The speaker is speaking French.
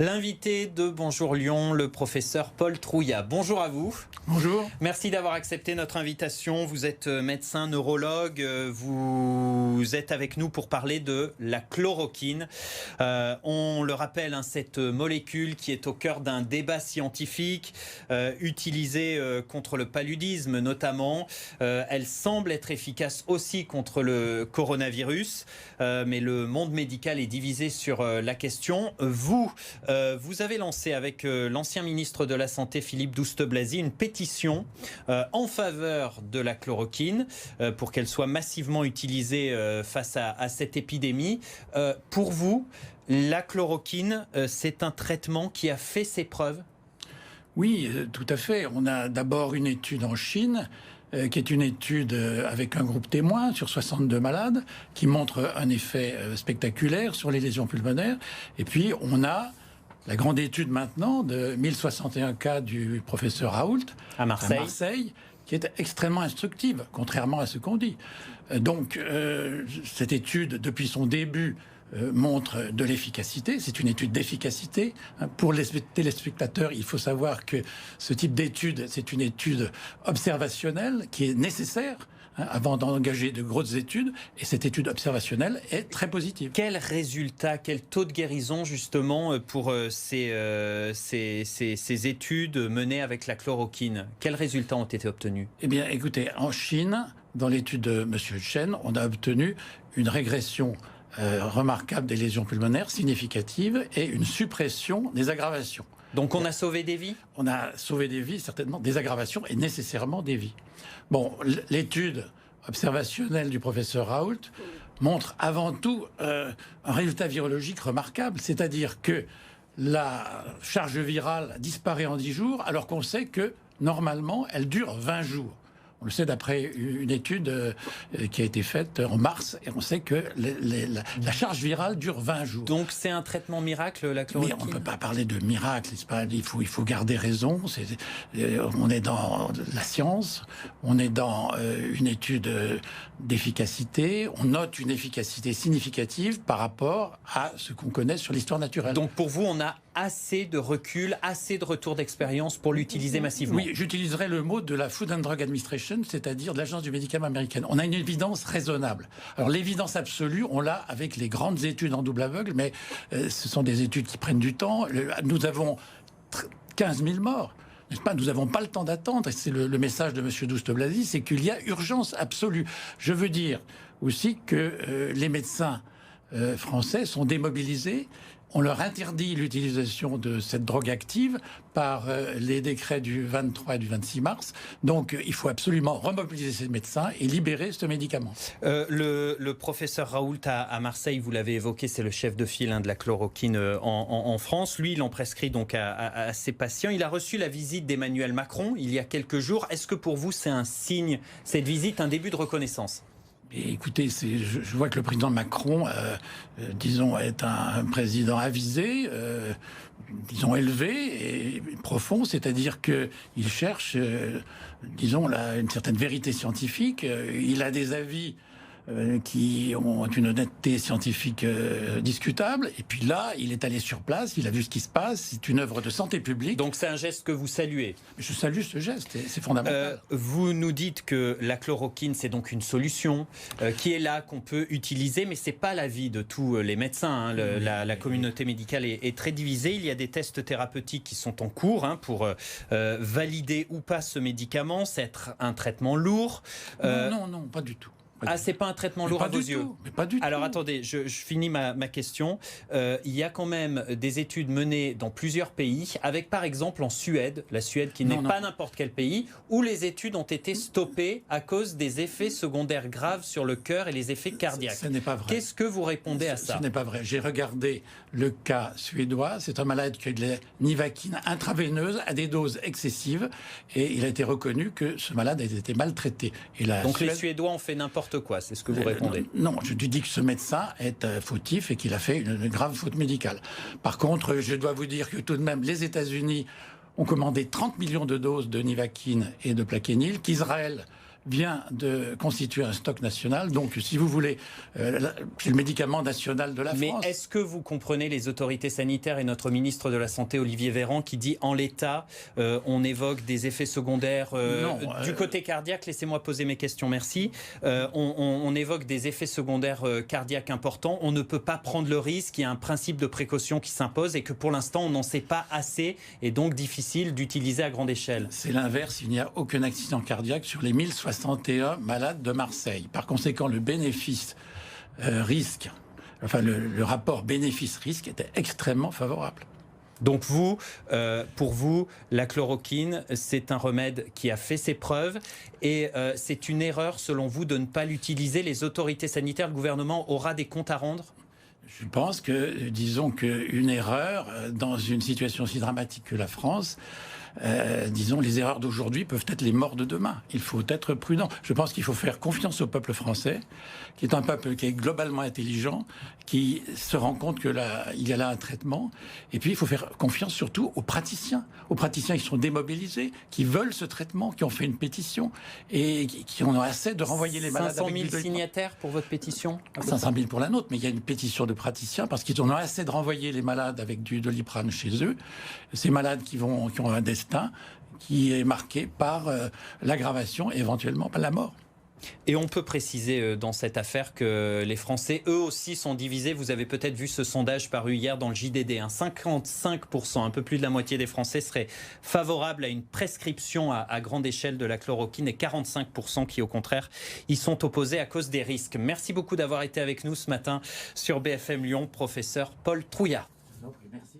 L'invité de Bonjour Lyon, le professeur Paul Trouillat. Bonjour à vous. Bonjour. Merci d'avoir accepté notre invitation. Vous êtes médecin neurologue. Vous êtes avec nous pour parler de la chloroquine. On le rappelle, cette molécule qui est au cœur d'un débat scientifique utilisée contre le paludisme notamment. Elle semble être efficace aussi contre le coronavirus. Mais le monde médical est divisé sur la question. Vous avez lancé avec l'ancien ministre de la Santé Philippe Douste-Blazy une pétition en faveur de la chloroquine pour qu'elle soit massivement utilisée face à cette épidémie. Pour vous, la chloroquine, c'est un traitement qui a fait ses preuves ? Oui, tout à fait. On a d'abord une étude en Chine qui est une étude avec un groupe témoin sur 62 malades qui montre un effet spectaculaire sur les lésions pulmonaires. Et puis, on a la grande étude maintenant de 1061 cas du professeur Raoult à Marseille, qui est extrêmement instructive, contrairement à ce qu'on dit. Donc, cette étude, depuis son début, montre de l'efficacité. C'est une étude d'efficacité. Pour les téléspectateurs, il faut savoir que ce type d'étude, c'est une étude observationnelle qui est nécessaire avant d'engager de grosses études. Et cette étude observationnelle est très positive. Quel résultat, quel taux de guérison justement pour ces études menées avec la chloroquine? Quels résultats ont été obtenus? Eh bien, écoutez, en Chine, dans l'étude de M. Chen, on a obtenu une régression remarquable des lésions pulmonaires significatives et une suppression des aggravations. Donc on a sauvé des vies? On a sauvé des vies, certainement, des aggravations et nécessairement des vies. Bon, l'étude observationnelle du professeur Raoult montre avant tout un résultat virologique remarquable, c'est-à-dire que la charge virale disparaît en 10 jours alors qu'on sait que normalement elle dure 20 jours. On le sait d'après une étude qui a été faite en mars, et on sait que la charge virale dure 20 jours. Donc c'est un traitement miracle, la chloroquine? Mais on ne peut pas parler de miracle, il faut garder raison. On est dans la science, on est dans une étude d'efficacité, on note une efficacité significative par rapport à ce qu'on connaît sur l'histoire naturelle. Donc pour vous, on a assez de recul, assez de retour d'expérience pour l'utiliser massivement? Oui, j'utiliserai le mot de la Food and Drug Administration, c'est-à-dire de l'Agence du médicament américaine. On a une évidence raisonnable. Alors l'évidence absolue, on l'a avec les grandes études en double aveugle, mais ce sont des études qui prennent du temps. Nous avons 15 000 morts. N'est-ce pas? Nous n'avons pas le temps d'attendre. Et c'est le message de M. Douste-Blazy, c'est qu'il y a urgence absolue. Je veux dire aussi que les médecins français sont démobilisés. On leur interdit l'utilisation de cette drogue active par les décrets du 23 et du 26 mars. Donc, il faut absolument remobiliser ces médecins et libérer ce médicament. Le professeur Raoult à Marseille, vous l'avez évoqué, c'est le chef de file de la chloroquine en France. Lui, il en prescrit donc à ses patients. Il a reçu la visite d'Emmanuel Macron il y a quelques jours. Est-ce que pour vous, c'est un signe, cette visite, un début de reconnaissance? Et écoutez, je vois que le président Macron, disons, est un président avisé, disons élevé et profond, c'est-à-dire qu'il cherche, disons, une certaine vérité scientifique. Il a des avis qui ont une honnêteté scientifique discutable. Et puis là, il est allé sur place, il a vu ce qui se passe. C'est une œuvre de santé publique. Donc c'est un geste que vous saluez? Je salue ce geste, c'est fondamental. Vous nous dites que la chloroquine, c'est donc une solution qui est là, qu'on peut utiliser, mais c'est pas l'avis de tous les médecins. La communauté médicale est très divisée. Il y a des tests thérapeutiques qui sont en cours pour valider ou pas ce médicament. C'est un traitement lourd. Non, pas du tout. Ah, c'est pas un traitement lourd à vos yeux? Mais pas du tout. Alors attendez, je finis ma question. Il y a quand même des études menées dans plusieurs pays, avec par exemple en Suède, la Suède qui n'est pas n'importe quel pays, où les études ont été stoppées à cause des effets secondaires graves sur le cœur et les effets cardiaques. Ce n'est pas vrai. Qu'est-ce que vous répondez à ça? Ce n'est pas vrai. J'ai regardé le cas suédois. C'est un malade qui a eu de la nivaquine intraveineuse à des doses excessives et il a été reconnu que ce malade a été maltraité. Et donc les Suédois ont fait n'importe quoi, c'est ce que vous répondez? Non, je dis que ce médecin est fautif et qu'il a fait une grave faute médicale. Par contre, je dois vous dire que tout de même, les États-Unis ont commandé 30 millions de doses de nivaquine et de plaquenil, qu'Israël vient de constituer un stock national. Donc, si vous voulez, c'est le médicament national de la Mais France. est-ce que vous comprenez les autorités sanitaires et notre ministre de la Santé, Olivier Véran, qui dit en l'état, on évoque des effets secondaires du côté cardiaque. Laissez-moi poser mes questions, merci. On évoque des effets secondaires cardiaques importants. On ne peut pas prendre le risque. Il y a un principe de précaution qui s'impose et que pour l'instant, on n'en sait pas assez et donc difficile d'utiliser à grande échelle. C'est l'inverse. Il n'y a aucun accident cardiaque sur les 1061 malades de Marseille. Par conséquent, le bénéfice-risque, enfin le rapport bénéfice-risque était extrêmement favorable. Donc pour vous, la chloroquine, c'est un remède qui a fait ses preuves et c'est une erreur, selon vous, de ne pas l'utiliser. Les autorités sanitaires, le gouvernement aura des comptes à rendre ? Je pense que, disons qu'une erreur, dans une situation aussi dramatique que la France, disons, les erreurs d'aujourd'hui peuvent être les morts de demain. Il faut être prudent. Je pense qu'il faut faire confiance au peuple français, qui est un peuple qui est globalement intelligent, qui se rend compte qu'il y a là un traitement. Et puis, il faut faire confiance surtout aux praticiens qui sont démobilisés, qui veulent ce traitement, qui ont fait une pétition et qui ont assez de renvoyer les malades. 500 000 signataires pour votre pétition ? 500 000 pour la nôtre, mais il y a une pétition de praticiens parce qu'ils ont assez de renvoyer les malades avec du Doliprane chez eux. Ces malades qui ont un destin qui est marqué par l'aggravation et éventuellement par la mort. Et on peut préciser dans cette affaire que les Français, eux aussi, sont divisés. Vous avez peut-être vu ce sondage paru hier dans le JDD. 55%, un peu plus de la moitié des Français seraient favorables à une prescription à grande échelle de la chloroquine et 45% qui, au contraire, y sont opposés à cause des risques. Merci beaucoup d'avoir été avec nous ce matin sur BFM Lyon, professeur Paul Trouillard. Merci.